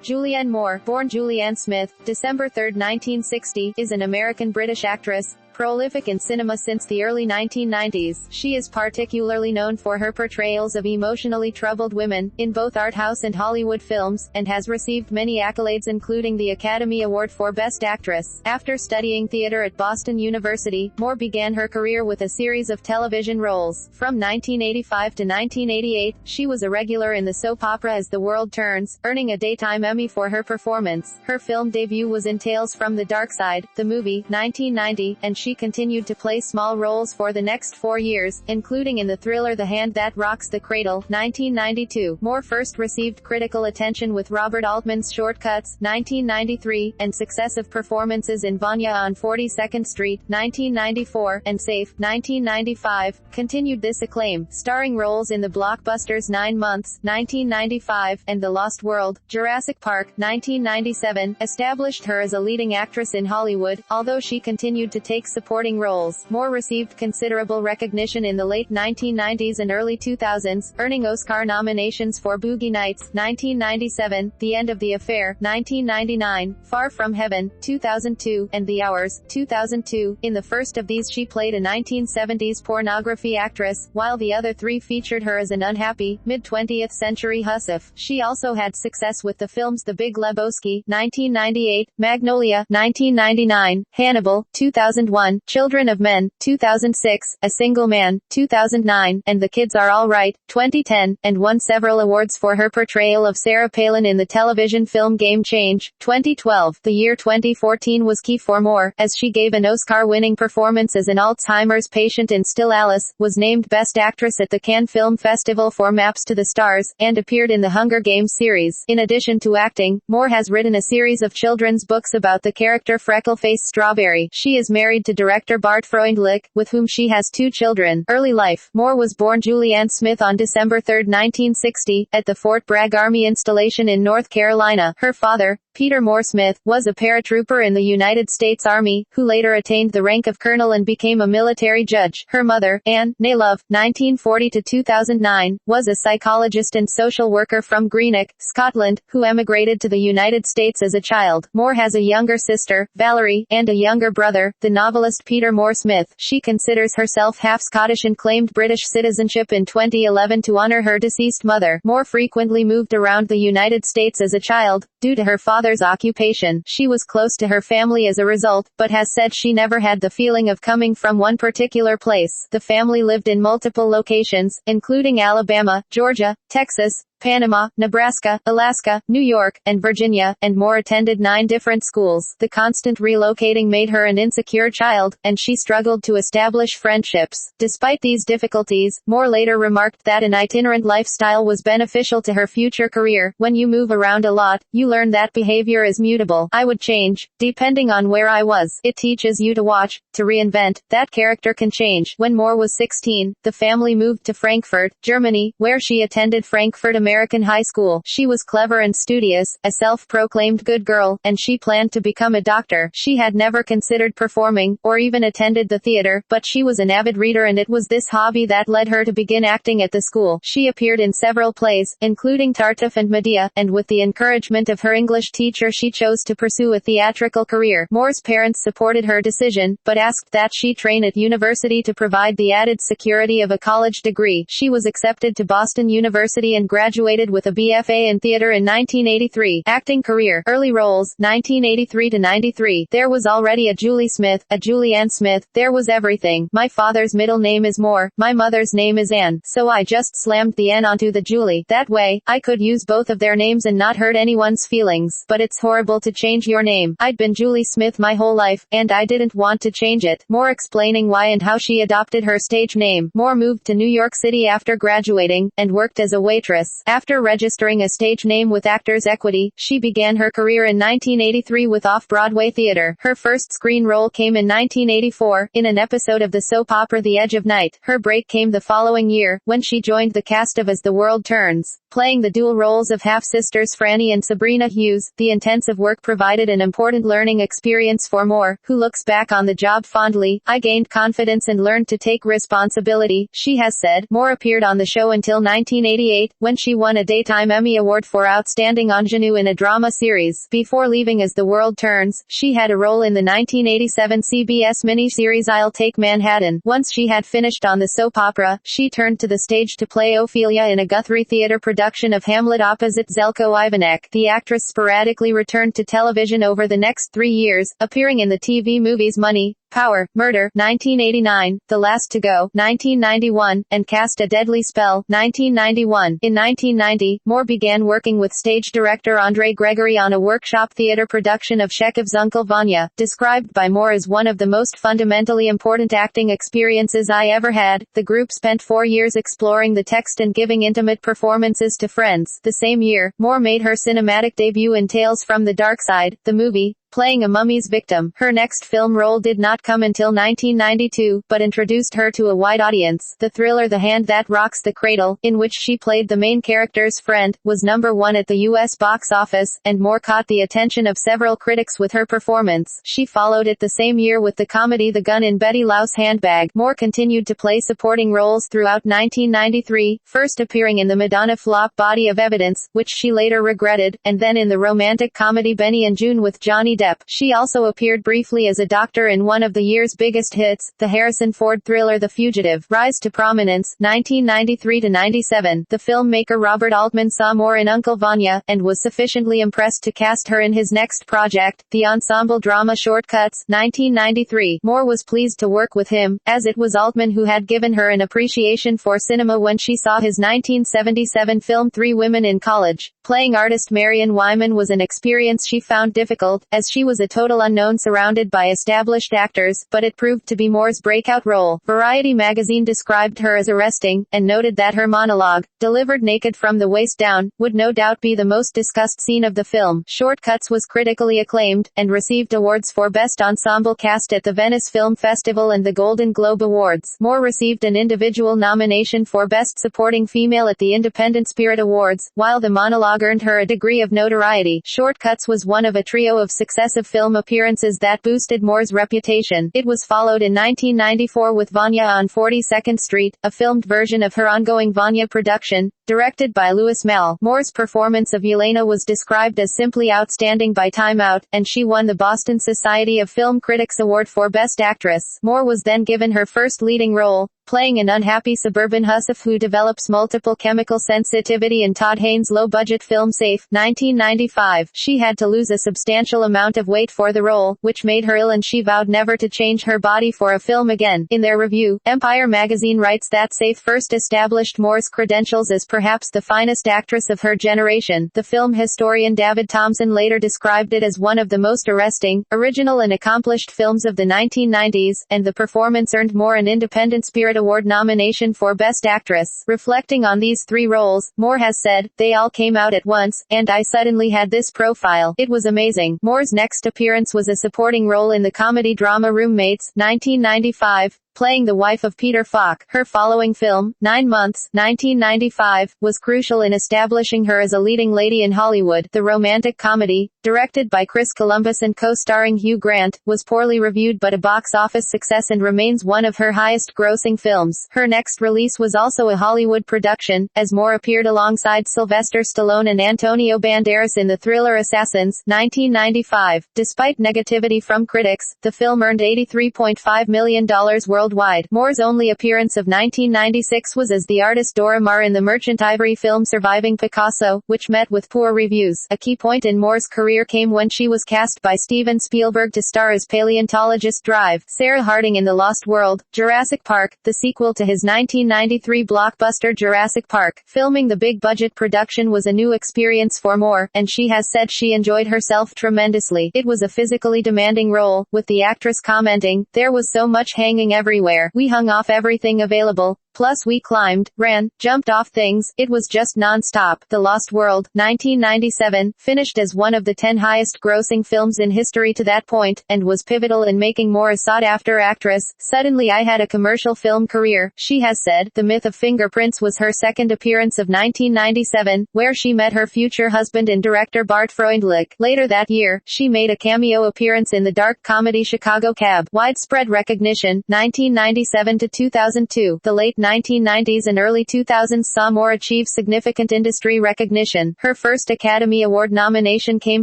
Julianne Moore, born Julianne Smith, December 3, 1960, is an American-British actress, prolific in cinema since the early 1990s. She is particularly known for her portrayals of emotionally troubled women, in both art house and Hollywood films, and has received many accolades including the Academy Award for Best Actress. After studying theater at Boston University, Moore began her career with a series of television roles. From 1985 to 1988, she was a regular in the soap opera As the World Turns, earning a Daytime Emmy for her performance. Her film debut was in Tales from the Dark Side, the movie, 1990, and she continued to play small roles for the next 4 years, including in the thriller The Hand That Rocks the Cradle, 1992. Moore first received critical attention with Robert Altman's Shortcuts, 1993, and successive performances in Vanya on 42nd Street, 1994, and Safe, 1995, continued this acclaim, starring roles in the blockbusters 9 Months, 1995, and The Lost World. Jurassic Park, 1997, established her as a leading actress in Hollywood, although she continued to take supporting roles. Moore received considerable recognition in the late 1990s and early 2000s, earning Oscar nominations for Boogie Nights, 1997, The End of the Affair, 1999, Far From Heaven, 2002, and The Hours, 2002. In the first of these she played a 1970s pornography actress, while the other 3 featured her as an unhappy, mid-20th century housewife. She also had success with the films The Big Lebowski, 1998, Magnolia, 1999, Hannibal, 2001, Children of Men, 2006, A Single Man, 2009, and The Kids Are All Right, 2010, and won several awards for her portrayal of Sarah Palin in the television film Game Change, 2012. The year 2014 was key for Moore, as she gave an Oscar-winning performance as an Alzheimer's patient in Still Alice, was named Best Actress at the Cannes Film Festival for Maps to the Stars, and appeared in the Hunger Games series. In addition to acting, Moore has written a series of children's books about the character Freckleface Strawberry. She is married to director Bart Freundlich, with whom she has 2 children. Early life. Moore was born Julianne Smith on December 3, 1960, at the Fort Bragg Army installation in North Carolina. Her father, Peter Moore Smith, was a paratrooper in the United States Army, who later attained the rank of colonel and became a military judge. Her mother, Anne, née Love, 1940 to 2009, was a psychologist and social worker from Greenock, Scotland, who emigrated to the United States as a child. Moore has a younger sister, Valerie, and a younger brother, the novelist Peter Moore Smith. She considers herself half Scottish and claimed British citizenship in 2011 to honor her deceased mother. Moore frequently moved around the United States as a child, due to her father's occupation. She was close to her family as a result, but has said she never had the feeling of coming from one particular place. The family lived in multiple locations, including Alabama, Georgia, Texas, Panama, Nebraska, Alaska, New York, and Virginia, and Moore attended 9 different schools. The constant relocating made her an insecure child, and she struggled to establish friendships. Despite these difficulties, Moore later remarked that an itinerant lifestyle was beneficial to her future career. When you move around a lot, you learn that behavior is mutable. I would change, depending on where I was. It teaches you to watch, to reinvent. That character can change. When Moore was 16, the family moved to Frankfurt, Germany, where she attended Frankfurt American High School. She was clever and studious, a self-proclaimed good girl, and she planned to become a doctor. She had never considered performing, or even attended the theater, but she was an avid reader and it was this hobby that led her to begin acting at the school. She appeared in several plays, including Tartuffe and Medea, and with the encouragement of her English teacher she chose to pursue a theatrical career. Moore's parents supported her decision, but asked that she train at university to provide the added security of a college degree. She was accepted to Boston University and graduated with a BFA in theater in 1983. Acting career. Early roles, 1983 to 93. There was already a Julie Smith, a Julianne Smith. There was everything. My father's middle name is Moore, my mother's name is Anne, so I just slammed the N onto the Julie. That way, I could use both of their names and not hurt anyone's feelings. But it's horrible to change your name. I'd been Julie Smith my whole life, and I didn't want to change it. Moore explaining why and how she adopted her stage name. Moore moved to New York City after graduating, and worked as a waitress. After registering a stage name with Actors Equity, she began her career in 1983 with off-Broadway theater. Her first screen role came in 1984, in an episode of the soap opera The Edge of Night. Her break came the following year, when she joined the cast of As the World Turns, playing the dual roles of half-sisters Franny and Sabrina Hughes. The intensive work provided an important learning experience for Moore, who looks back on the job fondly. I gained confidence and learned to take responsibility, she has said. Moore appeared on the show until 1988, when she won a Daytime Emmy Award for Outstanding Ingenue in a Drama Series. Before leaving As the World Turns, she had a role in the 1987 CBS miniseries I'll Take Manhattan. Once she had finished on the soap opera, she turned to the stage to play Ophelia in a Guthrie Theatre production of Hamlet opposite Zelko Ivanek. The actress sporadically returned to television over the next 3 years, appearing in the TV movies Money, Power, Murder, 1989, The Last to Go, 1991, and Cast a Deadly Spell, 1991. In 1990, Moore began working with stage director Andre Gregory on a workshop theater production of Chekhov's Uncle Vanya, described by Moore as one of the most fundamentally important acting experiences I ever had. The group spent 4 years exploring the text and giving intimate performances to friends. The same year, Moore made her cinematic debut in Tales from the Dark Side, the movie, playing a mummy's victim. Her next film role did not come until 1992, but introduced her to a wide audience. The thriller The Hand That Rocks the Cradle, in which she played the main character's friend, was #1 at the U.S. box office, and Moore caught the attention of several critics with her performance. She followed it the same year with the comedy The Gun in Betty Lau's Handbag. Moore continued to play supporting roles throughout 1993, first appearing in the Madonna flop Body of Evidence, which she later regretted, and then in the romantic comedy Benny and June with Johnny Depp. She also appeared briefly as a doctor in one of the year's biggest hits, the Harrison Ford thriller The Fugitive. Rise to prominence, 1993-97. The filmmaker Robert Altman saw Moore in Uncle Vanya, and was sufficiently impressed to cast her in his next project, the ensemble drama Shortcuts, 1993. Moore was pleased to work with him, as it was Altman who had given her an appreciation for cinema when she saw his 1977 film Three Women in College. Playing artist Marion Wyman was an experience she found difficult, as she was a total unknown surrounded by established actors, but it proved to be Moore's breakout role. Variety magazine described her as arresting, and noted that her monologue, delivered naked from the waist down, would no doubt be the most discussed scene of the film. Shortcuts was critically acclaimed, and received awards for Best Ensemble Cast at the Venice Film Festival and the Golden Globe Awards. Moore received an individual nomination for Best Supporting Female at the Independent Spirit Awards, while the monologue earned her a degree of notoriety. Shortcuts was one of a trio of successive film appearances that boosted Moore's reputation. It was followed in 1994 with Vanya on 42nd Street, a filmed version of her ongoing Vanya production, directed by Louis Malle. Moore's performance of Yelena was described as simply outstanding by Time Out, and she won the Boston Society of Film Critics Award for Best Actress. Moore was then given her first leading role, playing an unhappy suburban housewife who develops multiple chemical sensitivity in Todd Haynes' low-budget film Safe, 1995. She had to lose a substantial amount of weight for the role, which made her ill, and she vowed never to change her body for a film again. In their review, Empire magazine writes that Safe first established Moore's credentials as perhaps the finest actress of her generation. The film historian David Thompson later described it as one of the most arresting, original and accomplished films of the 1990s, and the performance earned Moore an Independent Spirit Award nomination for Best Actress. Reflecting on these 3 roles, Moore has said, "They all came out at once, and I suddenly had this profile. It was amazing." Moore's next appearance was a supporting role in the comedy drama Roommates, 1995. Playing the wife of Peter Falk. Her following film, 9 Months, 1995, was crucial in establishing her as a leading lady in Hollywood. The romantic comedy, directed by Chris Columbus and co-starring Hugh Grant, was poorly reviewed but a box office success and remains one of her highest-grossing films. Her next release was also a Hollywood production, as Moore appeared alongside Sylvester Stallone and Antonio Banderas in the thriller Assassins, 1995. Despite negativity from critics, the film earned $83.5 million worldwide. Moore's only appearance of 1996 was as the artist Dora Maar in the Merchant Ivory film Surviving Picasso, which met with poor reviews. A key point in Moore's career came when she was cast by Steven Spielberg to star as paleontologist Drive, Sarah Harding in The Lost World, Jurassic Park, the sequel to his 1993 blockbuster Jurassic Park. Filming the big-budget production was a new experience for Moore, and she has said she enjoyed herself tremendously. It was a physically demanding role, with the actress commenting, "There was so much hanging everywhere. We hung off everything available. Plus we climbed, ran, jumped off things. It was just non-stop." The Lost World, 1997, finished as one of the 10 highest-grossing films in history to that point, and was pivotal in making Moore a sought-after actress. "Suddenly I had a commercial film career," she has said. The Myth of Fingerprints was her second appearance of 1997, where she met her future husband and director Bart Freundlich. Later that year, she made a cameo appearance in the dark comedy Chicago Cab. Widespread recognition, 1997 to 2002. The late 1990s and early 2000s saw Moore achieve significant industry recognition. Her first Academy Award nomination came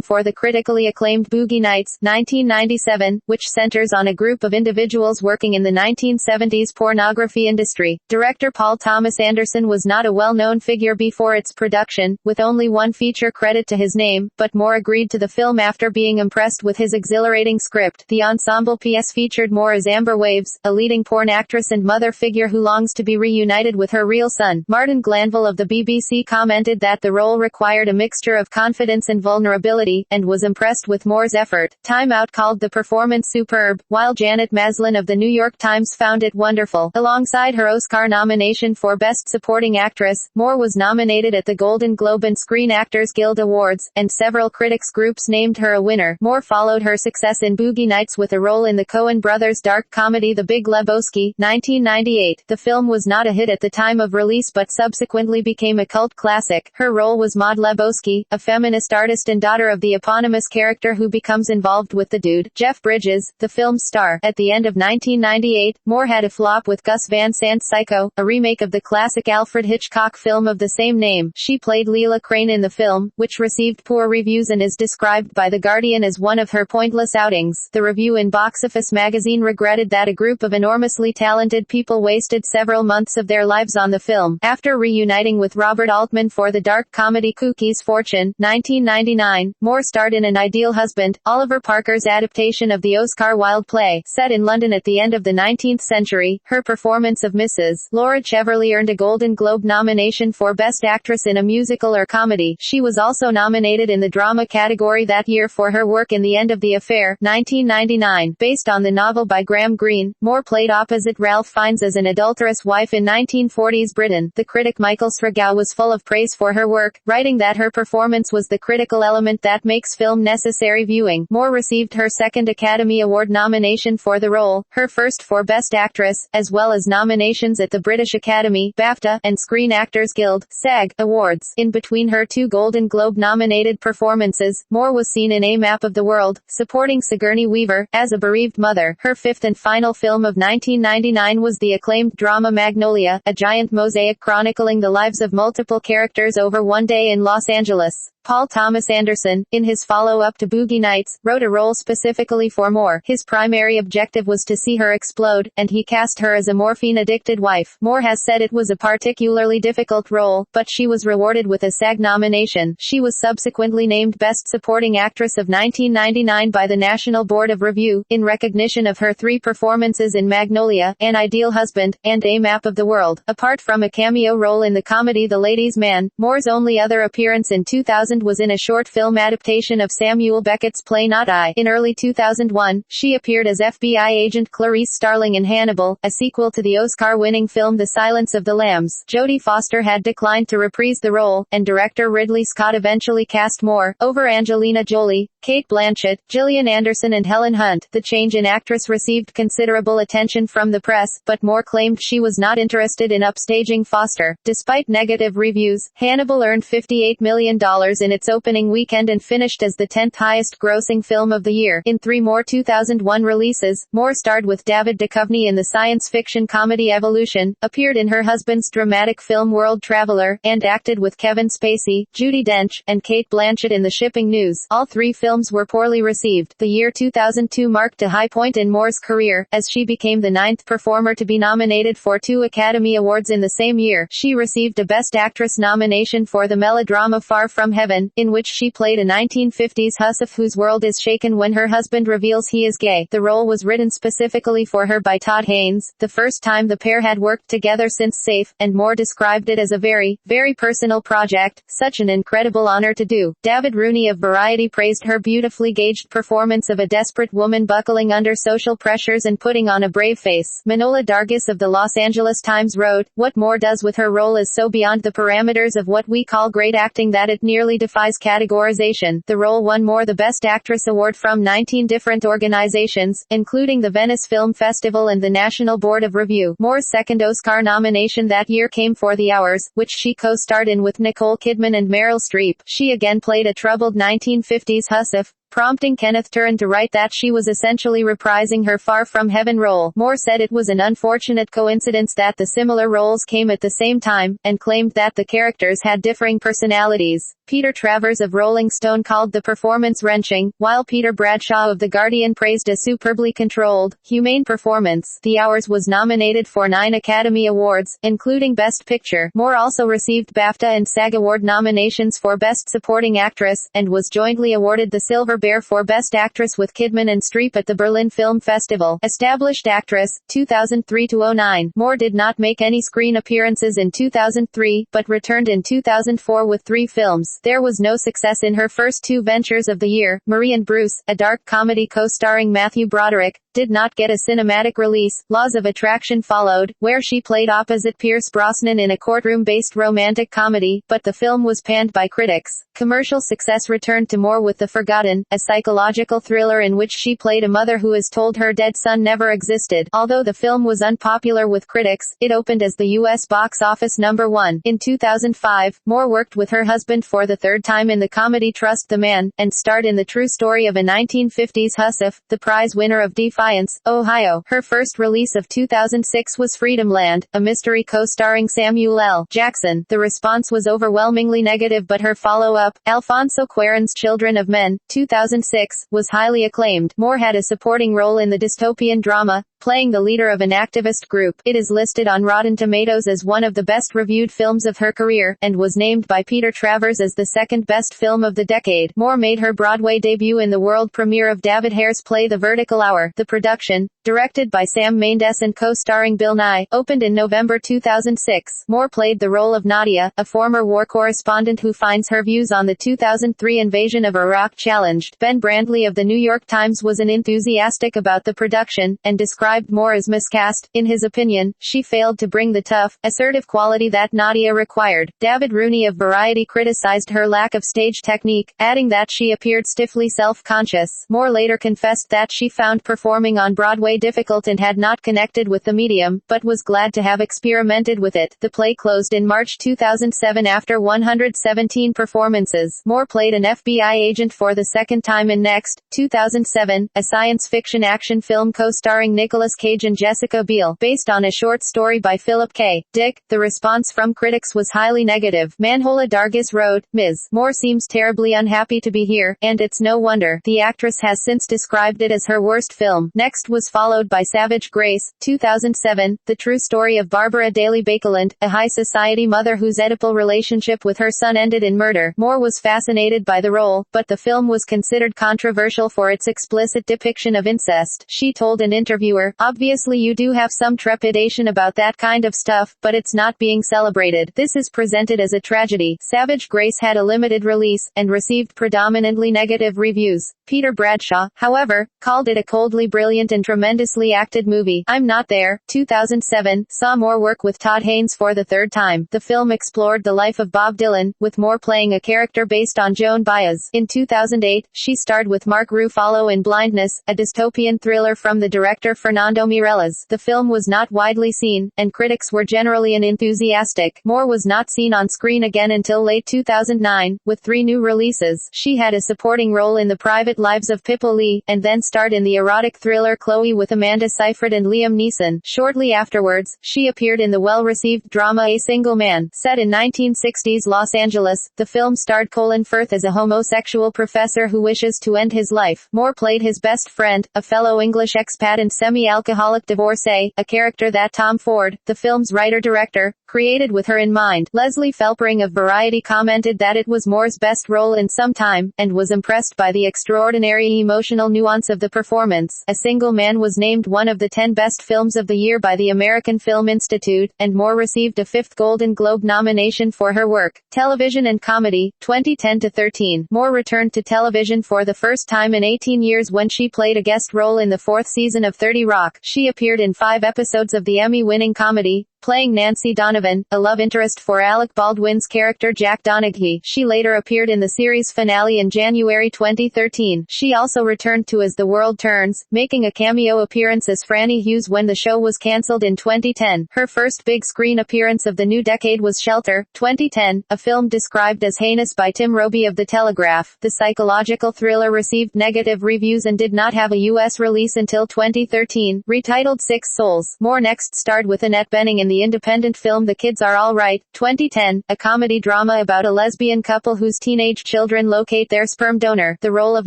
for the critically acclaimed Boogie Nights, 1997, which centers on a group of individuals working in the 1970s pornography industry. Director Paul Thomas Anderson was not a well-known figure before its production, with only one feature credit to his name, but Moore agreed to the film after being impressed with his exhilarating script. The ensemble piece featured Moore as Amber Waves, a leading porn actress and mother figure who longs to be reunited with her real son. Martin Glanville of the BBC commented that the role required a mixture of confidence and vulnerability, and was impressed with Moore's effort. Time Out called the performance superb, while Janet Maslin of the New York Times found it wonderful. Alongside her Oscar nomination for Best Supporting Actress, Moore was nominated at the Golden Globe and Screen Actors Guild Awards, and several critics groups named her a winner. Moore followed her success in Boogie Nights with a role in the Coen brothers' dark comedy The Big Lebowski, 1998. The film was not a hit at the time of release but subsequently became a cult classic. Her role was Maud Lebowski, a feminist artist and daughter of the eponymous character who becomes involved with the dude, Jeff Bridges, the film's star. At the end of 1998, Moore had a flop with Gus Van Sant's Psycho, a remake of the classic Alfred Hitchcock film of the same name. She played Leela Crane in the film, which received poor reviews and is described by The Guardian as one of her pointless outings. The review in Box Office magazine regretted that a group of enormously talented people wasted several months of their lives on the film. After reuniting with Robert Altman for the dark comedy Cookie's Fortune, 1999, Moore starred in An Ideal Husband, Oliver Parker's adaptation of the Oscar Wilde play. Set in London at the end of the 19th century, her performance of Mrs. Laura Cheverly earned a Golden Globe nomination for Best Actress in a Musical or Comedy. She was also nominated in the drama category that year for her work in The End of the Affair, 1999. Based on the novel by Graham Greene, Moore played opposite Ralph Fiennes as an adulterous wife in 1940s Britain. The critic Michael Sragow was full of praise for her work, writing that her performance was the critical element that makes film necessary viewing. Moore received her second Academy Award nomination for the role, her first for Best Actress, as well as nominations at the British Academy, BAFTA, and Screen Actors Guild, SAG, awards. In between her two Golden Globe-nominated performances, Moore was seen in A Map of the World, supporting Sigourney Weaver, as a bereaved mother. Her fifth and final film of 1999 was the acclaimed drama Magnolia, a giant mosaic chronicling the lives of multiple characters over one day in Los Angeles. Paul Thomas Anderson, in his follow-up to Boogie Nights, wrote a role specifically for Moore. His primary objective was to see her explode, and he cast her as a morphine-addicted wife. Moore has said it was a particularly difficult role, but she was rewarded with a SAG nomination. She was subsequently named Best Supporting Actress of 1999 by the National Board of Review, in recognition of her three performances in Magnolia, An Ideal Husband, and A Map of the World. Apart from a cameo role in the comedy The Ladies' Man, Moore's only other appearance in 2000 was in a short film adaptation of Samuel Beckett's play Not I. In early 2001, she appeared as FBI agent Clarice Starling in Hannibal, a sequel to the Oscar-winning film The Silence of the Lambs. Jodie Foster had declined to reprise the role, and director Ridley Scott eventually cast Moore over Angelina Jolie, Kate Blanchett, Gillian Anderson and Helen Hunt. The change in actress received considerable attention from the press, but Moore claimed she was not interested in upstaging Foster. Despite negative reviews, Hannibal earned $58 million in its opening weekend and finished as the 10th highest-grossing film of the year. In three more 2001 releases, Moore starred with David Duchovny in the science fiction comedy Evolution, appeared in her husband's dramatic film World Traveler, and acted with Kevin Spacey, Judi Dench, and Kate Blanchett in The Shipping News. All three films were poorly received. The year 2002 marked a high point in Moore's career, as she became the ninth performer to be nominated for 2 Academy Awards in the same year. She received a Best Actress nomination for the melodrama Far From Heaven, in which she played a 1950s hussif whose world is shaken when her husband reveals he is gay. The role was written specifically for her by Todd Haynes, the first time the pair had worked together since Safe, and Moore described it as a very, very personal project, such an incredible honor to do. David Rooney of Variety praised her beautifully gauged performance of a desperate woman buckling under social pressures and putting on a brave face. Manohla Dargis of the Los Angeles Times wrote, "What Moore does with her role is so beyond the parameters of what we call great acting that it nearly defies categorization." The role won Moore the Best Actress award from 19 different organizations, including the Venice Film Festival and the National Board of Review. Moore's second Oscar nomination that year came for The Hours, which she co-starred in with Nicole Kidman and Meryl Streep. She again played a troubled 1950s hussif, prompting Kenneth Turan to write that she was essentially reprising her Far From Heaven role. Moore said it was an unfortunate coincidence that the similar roles came at the same time, and claimed that the characters had differing personalities. Peter Travers of Rolling Stone called the performance wrenching, while Peter Bradshaw of The Guardian praised a superbly controlled, humane performance. The Hours was nominated for 9 Academy Awards, including Best Picture. Moore also received BAFTA and SAG Award nominations for Best Supporting Actress, and was jointly awarded the Silver Bear for Best Actress with Kidman and Streep at the Berlin Film Festival. Established actress, 2003-09. Moore did not make any screen appearances in 2003, but returned in 2004 with 3 films. There was no success in her first 2 ventures of the year. Marie and Bruce, a dark comedy co-starring Matthew Broderick, did not get a cinematic release. Laws of Attraction followed, where she played opposite Pierce Brosnan in a courtroom-based romantic comedy, but the film was panned by critics. Commercial success returned to Moore with The Forgotten, a psychological thriller in which she played a mother who is told her dead son never existed. Although the film was unpopular with critics, it opened as the U.S. box office #1. In 2005, Moore worked with her husband for the 3rd time in the comedy Trust the Man, and starred in the true story of a 1950s hussif, the prize winner of Defiance, Ohio. Her first release of 2006 was Freedomland, a mystery co-starring Samuel L. Jackson. The response was overwhelmingly negative, but her follow-up, Alfonso Cuarón's Children of Men, 2006, was highly acclaimed. Moore had a supporting role in the dystopian drama, playing the leader of an activist group. It is listed on Rotten Tomatoes as one of the best-reviewed films of her career, and was named by Peter Travers as the 2nd best film of the decade. Moore made her Broadway debut in the world premiere of David Hare's play The Vertical Hour. The production, directed by Sam Mendes and co-starring Bill Nye, opened in November 2006. Moore played the role of Nadia, a former war correspondent who finds her views on the 2003 invasion of Iraq challenged. Ben Brandley of The New York Times was enthusiastic about the production, and described Moore as miscast. In his opinion, she failed to bring the tough, assertive quality that Nadia required. David Rooney of Variety criticized her lack of stage technique, adding that she appeared stiffly self-conscious. Moore later confessed that she found performing on Broadway difficult and had not connected with the medium, but was glad to have experimented with it. The play closed in March 2007 after 117 performances. Moore played an FBI agent for the 2nd time in Next, 2007, a science fiction action film co-starring Nicolas Cage and Jessica Biel, based on a short story by Philip K. Dick. The response from critics was highly negative. Manhola Dargis wrote, Ms. Moore seems terribly unhappy to be here, and it's no wonder. The actress has since described it as her worst film. Next was followed by Savage Grace, 2007, the true story of Barbara Daly Bakeland, a high society mother whose Oedipal relationship with her son ended in murder. Moore was fascinated by the role, but the film was considered controversial for its explicit depiction of incest. She told an interviewer, obviously you do have some trepidation about that kind of stuff, but it's not being celebrated. This is presented as a tragedy. Savage Grace had a limited release, and received predominantly negative reviews. Peter Bradshaw, however, called it a coldly brilliant and tremendously acted movie. I'm Not There, 2007, saw Moore work with Todd Haynes for the 3rd time. The film explored the life of Bob Dylan, with Moore playing a character based on Joan Baez. In 2008, she starred with Mark Ruffalo in Blindness, a dystopian thriller from the director Fernando Meirelles. The film was not widely seen, and critics were generally unenthusiastic. Moore was not seen on screen again until late 2009, with 3 new releases. She had a supporting role in The Private Lives of Pippa Lee, and then starred in the erotic thriller Chloe with Amanda Seyfried and Liam Neeson. Shortly afterwards, she appeared in the well-received drama A Single Man. Set in 1960s Los Angeles, the film starred Colin Firth as a homosexual professor who wishes to end his life. Moore played his best friend, a fellow English expat and semi-alcoholic divorcee, a character that Tom Ford, the film's writer-director, created with her in mind. Leslie Felpring of Variety commented that it was Moore's best role in some time, and was impressed by the extraordinary emotional nuance of the performance. A Single Man was named one of the 10 best films of the year by the American Film Institute, and Moore received a 5th Golden Globe nomination for her work. Television and comedy, 2010-13. Moore returned to television for the first time in 18 years when she played a guest role in the 4th season of 30 Rock. She appeared in 5 episodes of the Emmy-winning comedy, playing Nancy Donovan, a love interest for Alec Baldwin's character Jack Donaghy. She later appeared in the series finale in January 2013. She also returned to As the World Turns, making a cameo appearance as Franny Hughes when the show was cancelled in 2010. Her first big screen appearance of the new decade was Shelter, 2010, a film described as heinous by Tim Robey of The Telegraph. The psychological thriller received negative reviews and did not have a U.S. release until 2013. Retitled Six Souls, Moore next starred with Annette Bening in the independent film The Kids Are All Right, 2010, a comedy drama about a lesbian couple whose teenage children locate their sperm donor. The role of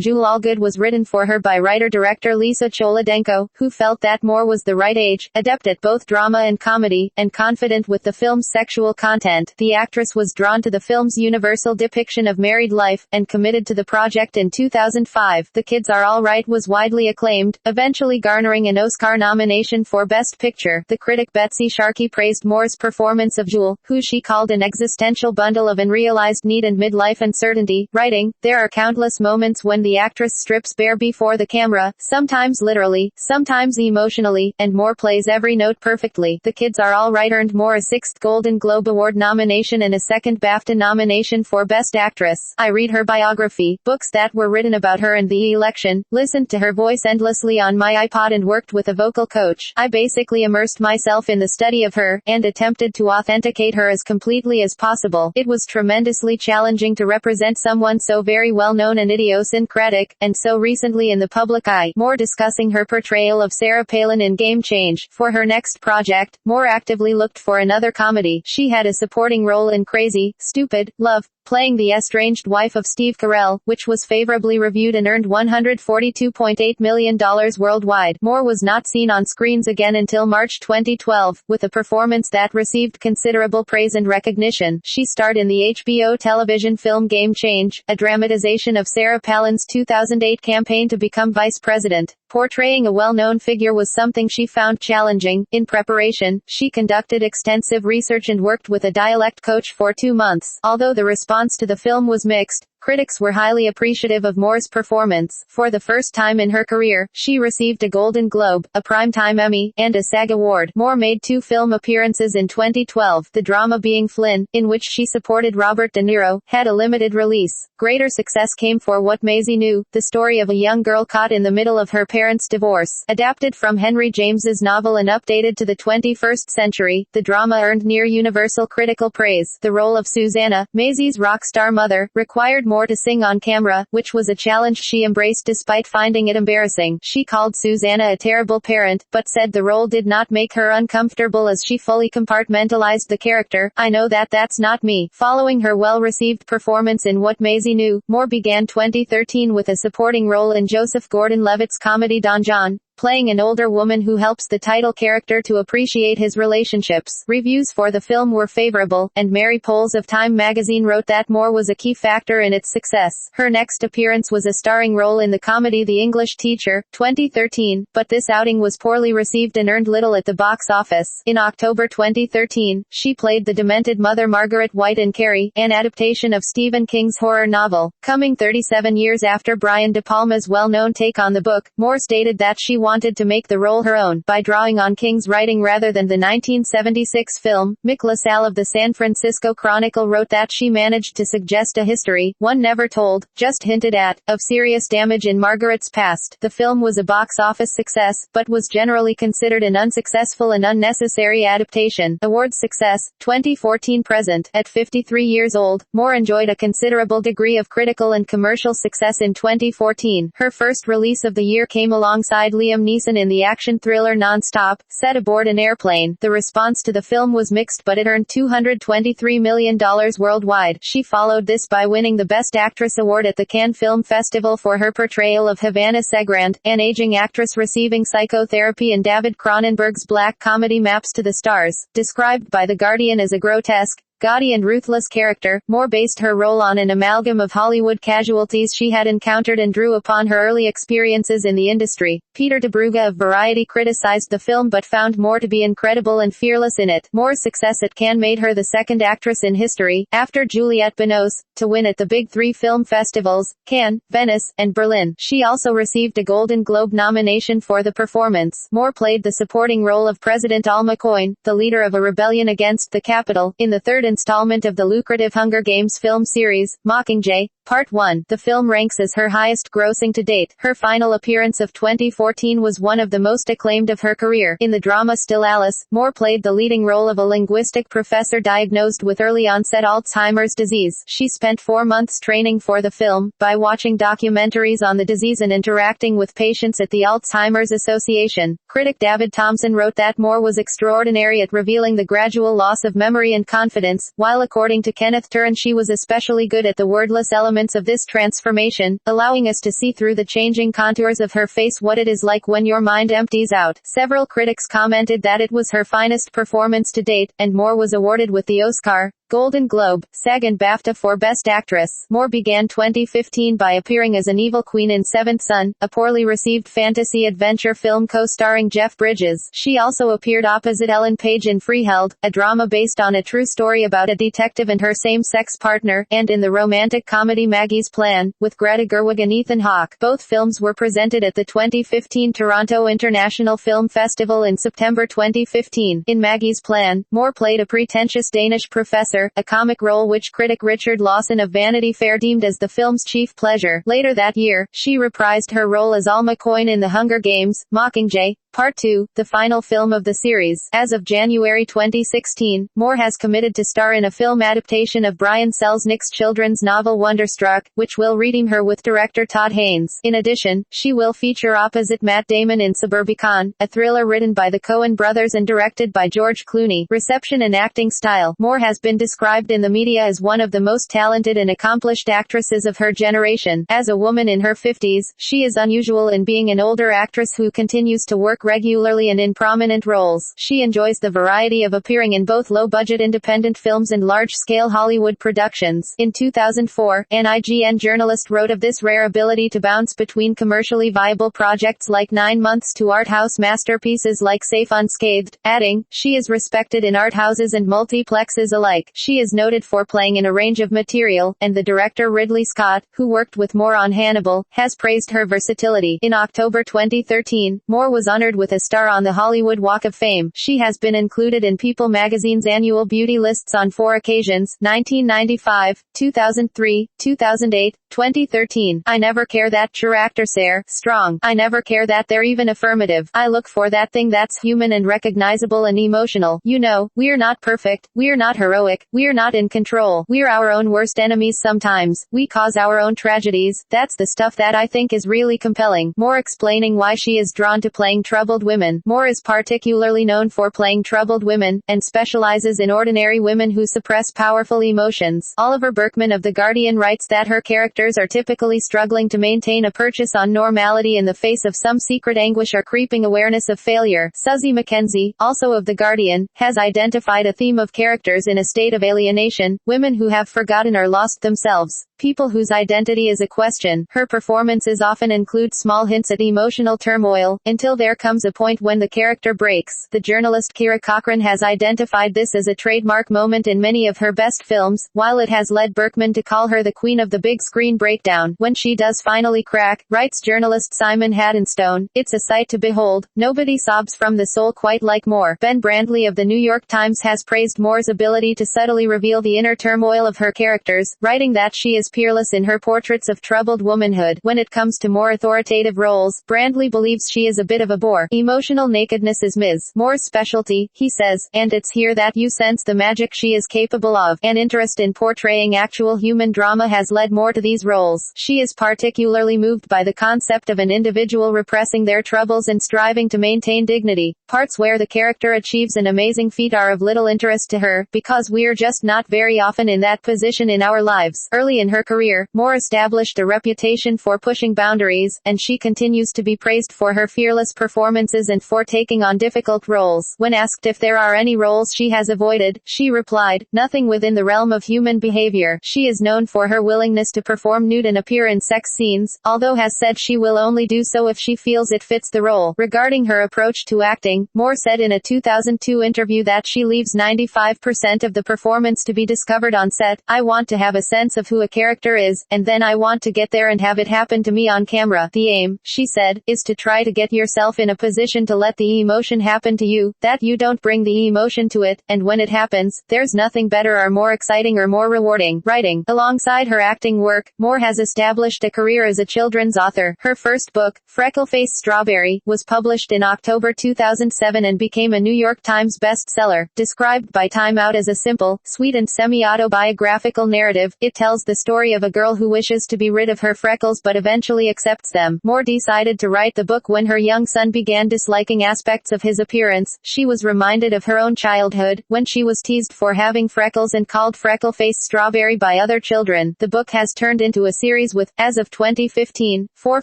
Jewel Allgood was written for her by writer-director Lisa Cholodenko, who felt that Moore was the right age, adept at both drama and comedy, and confident with the film's sexual content. The actress was drawn to the film's universal depiction of married life, and committed to the project in 2005. The Kids Are All Right was widely acclaimed, eventually garnering an Oscar nomination for Best Picture. The critic Betsy Sharkey praised Moore's performance of Jewel, who she called an existential bundle of unrealized need and midlife uncertainty, writing, "There are countless moments when the actress strips bare before the camera, sometimes literally, sometimes emotionally, and Moore plays every note perfectly." The Kids Are All Right earned Moore a 6th Golden Globe Award nomination and a 2nd BAFTA nomination for Best Actress. I read her biography, books that were written about her and the election, listened to her voice endlessly on my iPod and worked with a vocal coach. I basically immersed myself in the study of her, and attempted to authenticate her as completely as possible. It was tremendously challenging to represent someone so very well known and idiosyncratic, and so recently in the public eye. Moore discussing her portrayal of Sarah Palin in Game Change. For her next project, Moore actively looked for another comedy. She had a supporting role in Crazy, Stupid, Love, playing the estranged wife of Steve Carell, which was favorably reviewed and earned $142.8 million worldwide. Moore was not seen on screens again until March 2012, with a performance that received considerable praise and recognition. She starred in the HBO television film Game Change, a dramatization of Sarah Palin's 2008 campaign to become vice president. Portraying a well-known figure was something she found challenging. In preparation, she conducted extensive research and worked with a dialect coach for 2 months. Although the response to the film was mixed, critics were highly appreciative of Moore's performance. For the first time in her career, she received a Golden Globe, a Primetime Emmy, and a SAG Award. Moore made 2 film appearances in 2012. The drama Being Flynn, in which she supported Robert De Niro, had a limited release. Greater success came for What Maisie Knew, the story of a young girl caught in the middle of her parents' divorce. Adapted from Henry James's novel and updated to the 21st century, the drama earned near universal critical praise. The role of Susanna, Maisie's rock star mother, required Moore to sing on camera, which was a challenge she embraced despite finding it embarrassing. She called Susanna a terrible parent, but said the role did not make her uncomfortable as she fully compartmentalized the character. "I know that that's not me." Following her well-received performance in What Maisie Knew, Moore began 2013 with a supporting role in Joseph Gordon-Levitt's comedy Don John, playing an older woman who helps the title character to appreciate his relationships. Reviews for the film were favorable, and Mary Poles of Time magazine wrote that Moore was a key factor in its success. Her next appearance was a starring role in the comedy The English Teacher, 2013, but this outing was poorly received and earned little at the box office. In October 2013, she played the demented mother Margaret White in Carrie, an adaptation of Stephen King's horror novel. Coming 37 years after Brian De Palma's well-known take on the book, Moore stated that she wanted to make the role her own, by drawing on King's writing rather than the 1976 film. Mick LaSalle of the San Francisco Chronicle wrote that she managed to suggest a history, one never told, just hinted at, of serious damage in Margaret's past. The film was a box office success, but was generally considered an unsuccessful and unnecessary adaptation. Awards success, 2014 present. At 53 years old, Moore enjoyed a considerable degree of critical and commercial success in 2014. Her first release of the year came alongside Liam Neeson in the action thriller Non-Stop, set aboard an airplane. The response to the film was mixed, but it earned $223 million worldwide. She followed this by winning the Best Actress award at the Cannes Film Festival for her portrayal of Havana Segrand, an aging actress receiving psychotherapy in David Cronenberg's black comedy Maps to the Stars, described by The Guardian as a grotesque, gaudy and ruthless character, Moore based her role on an amalgam of Hollywood casualties she had encountered and drew upon her early experiences in the industry. Peter DeBruga of Variety criticized the film but found Moore to be incredible and fearless in it. Moore's success at Cannes made her the second actress in history, after Juliette Binoche, to win at the Big Three film festivals, Cannes, Venice, and Berlin. She also received a Golden Globe nomination for the performance. Moore played the supporting role of President Alma Coin, the leader of a rebellion against the Capitol, in the third installment of the lucrative Hunger Games film series, Mockingjay, Part 1. The film ranks as her highest grossing to date. Her final appearance of 2014 was one of the most acclaimed of her career. In the drama Still Alice, Moore played the leading role of a linguistic professor diagnosed with early-onset Alzheimer's disease. She spent 4 months training for the film, by watching documentaries on the disease and interacting with patients at the Alzheimer's Association. Critic David Thompson wrote that Moore was extraordinary at revealing the gradual loss of memory and confidence, while according to Kenneth Turan she was especially good at the wordless elements of this transformation, allowing us to see through the changing contours of her face what it is like when your mind empties out. Several critics commented that it was her finest performance to date, and Moore was awarded with the Oscar, Golden Globe, SAG and BAFTA for Best Actress. Moore began 2015 by appearing as an evil queen in Seventh Son, a poorly received fantasy adventure film co-starring Jeff Bridges. She also appeared opposite Ellen Page in Freeheld, a drama based on a true story about a detective and her same-sex partner, and in the romantic comedy Maggie's Plan, with Greta Gerwig and Ethan Hawke. Both films were presented at the 2015 Toronto International Film Festival in September 2015. In Maggie's Plan, Moore played a pretentious Danish professor, a comic role which critic Richard Lawson of Vanity Fair deemed as the film's chief pleasure. Later that year, she reprised her role as Alma Coin in The Hunger Games, Mockingjay, Part 2, the final film of the series. As of January 2016, Moore has committed to star in a film adaptation of Brian Selznick's children's novel Wonderstruck, which will redeem her with director Todd Haynes. In addition, she will feature opposite Matt Damon in Suburbicon, a thriller written by the Coen brothers and directed by George Clooney. Reception and acting style. Moore has been described in the media as one of the most talented and accomplished actresses of her generation. As a woman in her 50s, she is unusual in being an older actress who continues to work regularly and in prominent roles. She enjoys the variety of appearing in both low-budget independent films and large-scale Hollywood productions. In 2004, an IGN journalist wrote of this rare ability to bounce between commercially viable projects like 9 Months to art house masterpieces like Safe Unscathed, adding, "She is respected in art houses and multiplexes alike. She is noted for playing in a range of material, and the director Ridley Scott, who worked with Moore on Hannibal, has praised her versatility." In October 2013, Moore was honored with a star on the Hollywood Walk of Fame. She has been included in People magazine's annual beauty lists on 4 occasions: 1995, 2003, 2008, 2013. "I never care that your actors are strong. I never care that they're even affirmative. I look for that thing that's human and recognizable and emotional. You know, we're not perfect, we're not heroic, we're not in control. We're our own worst enemies sometimes. We cause our own tragedies. That's the stuff that I think is really compelling." Moore explaining why she is drawn to playing troubled women. Moore is particularly known for playing troubled women, and specializes in ordinary women who suppress powerful emotions. Oliver Berkman of The Guardian writes that her characters are typically struggling to maintain a purchase on normality in the face of some secret anguish or creeping awareness of failure. Suzy Mackenzie, also of The Guardian, has identified a theme of characters in a state of alienation, women who have forgotten or lost themselves, people whose identity is a question. Her performances often include small hints at emotional turmoil, until there comes a point when the character breaks. The journalist Kira Cochran has identified this as a trademark moment in many of her best films, while it has led Berkman to call her the queen of the big screen breakdown. When she does finally crack, writes journalist Simon Haddonstone, "It's a sight to behold. Nobody sobs from the soul quite like Moore." Ben Brandley of the New York Times has praised Moore's ability to subtly reveal the inner turmoil of her characters, writing that she is peerless in her portraits of troubled womanhood. When it comes to more authoritative roles, Brandley believes she is a bit of a bore. Emotional nakedness is Ms. Moore's specialty, he says, and it's here that you sense the magic she is capable of. An interest in portraying actual human drama has led Moore to these roles. She is particularly moved by the concept of an individual repressing their troubles and striving to maintain dignity. Parts where the character achieves an amazing feat are of little interest to her, because we're just not very often in that position in our lives. Early in her her career, Moore established a reputation for pushing boundaries, and she continues to be praised for her fearless performances and for taking on difficult roles. When asked if there are any roles she has avoided, she replied, "Nothing within the realm of human behavior." She is known for her willingness to perform nude and appear in sex scenes, although has said she will only do so if she feels it fits the role. Regarding her approach to acting, Moore said in a 2002 interview that she leaves 95% of the performance to be discovered on set. "I want to have a sense of who a character is, and then I want to get there and have it happen to me on camera. The aim," she said, "is to try to get yourself in a position to let the emotion happen to you, that you don't bring the emotion to it, and when it happens, there's nothing better or more exciting or more rewarding." Writing. Alongside her acting work, Moore has established a career as a children's author. Her first book, Freckle-Faced Strawberry, was published in October 2007 and became a New York Times bestseller. Described by Time Out as a simple, sweet and semi-autobiographical narrative, it tells the story of a girl who wishes to be rid of her freckles but eventually accepts them. Moore decided to write the book when her young son began disliking aspects of his appearance. She was reminded of her own childhood, when she was teased for having freckles and called freckle-faced strawberry by other children. The book has turned into a series with, as of 2015, 4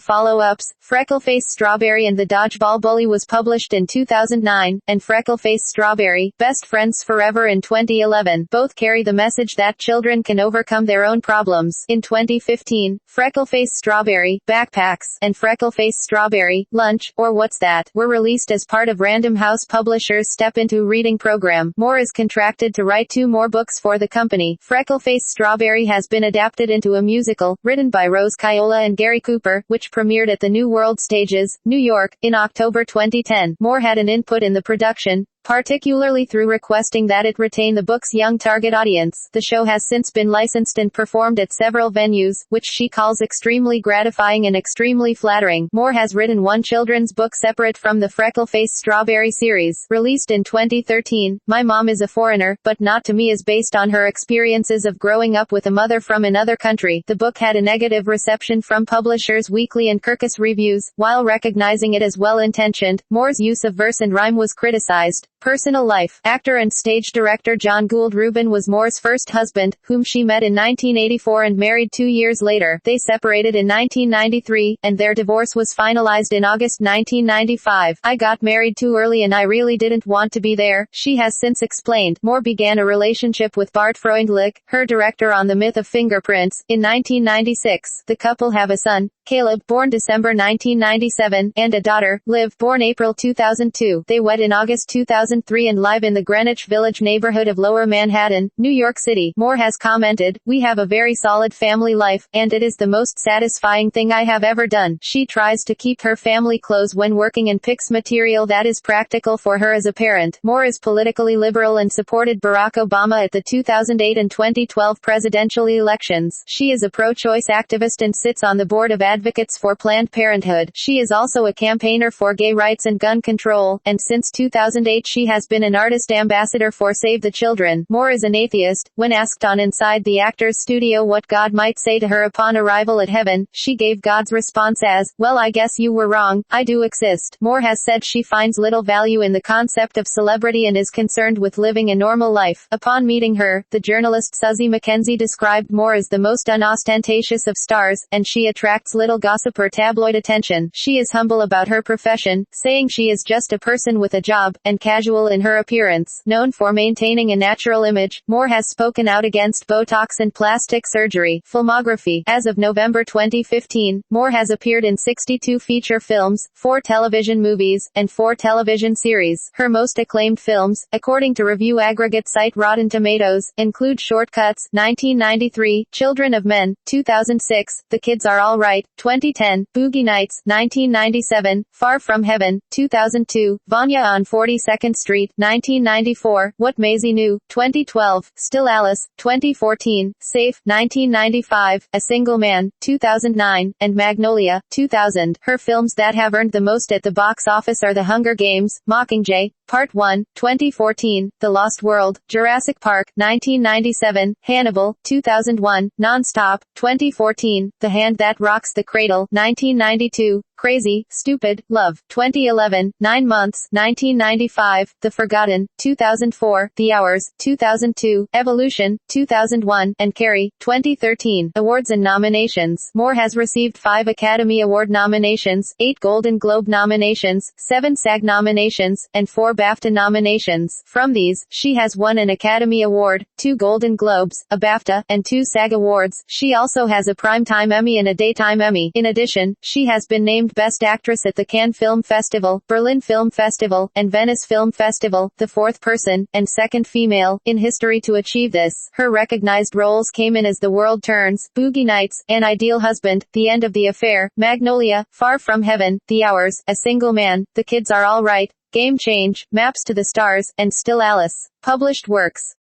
follow-ups. Freckle-Faced Strawberry and the Dodgeball Bully was published in 2009, and Freckle-Faced Strawberry, Best Friends Forever in 2011. Both carry the message that children can overcome their own problems. In 2015, Freckle-Faced Strawberry, Backpacks, and Freckle-Faced Strawberry, Lunch, or What's That, were released as part of Random House Publishers' Step Into Reading program. Moore is contracted to write 2 more books for the company. Freckle-Faced Strawberry has been adapted into a musical, written by Rose Kiola and Gary Cooper, which premiered at the New World Stages, New York, in October 2010. Moore had an input in the production, particularly through requesting that it retain the book's young target audience. The show has since been licensed and performed at several venues, which she calls extremely gratifying and extremely flattering. Moore has written 1 children's book separate from the Freckle-Faced Strawberry series. Released in 2013, My Mom is a Foreigner, But Not to Me is based on her experiences of growing up with a mother from another country. The book had a negative reception from Publishers Weekly and Kirkus Reviews. While recognizing it as well-intentioned, Moore's use of verse and rhyme was criticized. Personal life. Actor and stage director John Gould Rubin was Moore's first husband, whom she met in 1984 and married 2 years later. They separated in 1993, and their divorce was finalized in August 1995. "I got married too early and I really didn't want to be there," she has since explained. Moore began a relationship with Bart Freundlich, her director on The Myth of Fingerprints, in 1996. The couple have a son, Caleb, born December 1997, and a daughter, Liv, born April 2002. They wed in August 2003 and live in the Greenwich Village neighborhood of Lower Manhattan, New York City. Moore has commented, "We have a very solid family life, and it is the most satisfying thing I have ever done." She tries to keep her family close when working and picks material that is practical for her as a parent. Moore is politically liberal and supported Barack Obama at the 2008 and 2012 presidential elections. She is a pro-choice activist and sits on the board of Advocates for Planned Parenthood. She is also a campaigner for gay rights and gun control, and since 2008 she has been an artist ambassador for Save the Children. Moore is an atheist. When asked on Inside the Actors Studio what God might say to her upon arrival at heaven, she gave God's response as, "Well, I guess you were wrong, I do exist." Moore has said she finds little value in the concept of celebrity and is concerned with living a normal life. Upon meeting her, the journalist Suzy Mackenzie described Moore as the most unostentatious of stars, and she attracts little gossip or tabloid attention. She is humble about her profession, saying she is just a person with a job, and casual in her appearance. Known for maintaining a natural image, Moore has spoken out against Botox and plastic surgery. Filmography. As of November 2015, Moore has appeared in 62 feature films, 4 television movies, and 4 television series. Her most acclaimed films, according to review aggregate site Rotten Tomatoes, include Shortcuts, 1993, Children of Men, 2006, The Kids Are All Right, 2010, Boogie Nights, 1997, Far From Heaven, 2002, Vanya on 42nd Street, 1994, What Maisie Knew, 2012, Still Alice, 2014, Safe, 1995, A Single Man, 2009, and Magnolia, 2000. Her films that have earned the most at the box office are The Hunger Games, Mockingjay, Part 1, 2014, The Lost World, Jurassic Park, 1997, Hannibal, 2001, Nonstop, 2014, The Hand That Rocks the Cradle, 1992, Crazy, Stupid, Love, 2011, 9 Months, 1995, The Forgotten, 2004, The Hours, 2002, Evolution, 2001, and Carrie, 2013. Awards and nominations. Moore has received 5 Academy Award nominations, 8 Golden Globe nominations, 7 SAG nominations, and 4 BAFTA nominations. From these, she has won an Academy Award, 2 Golden Globes, a BAFTA, and 2 SAG Awards. She also has a Primetime Emmy and a Daytime Emmy. In addition, she has been named Best Actress at the Cannes Film Festival, Berlin Film Festival, and Venice Film Festival, the 4th person, and 2nd female, in history to achieve this. Her recognized roles came in As the World Turns, Boogie Nights, An Ideal Husband, The End of the Affair, Magnolia, Far From Heaven, The Hours, A Single Man, The Kids Are All Right, Game Change, Maps to the Stars, and Still Alice. Published works.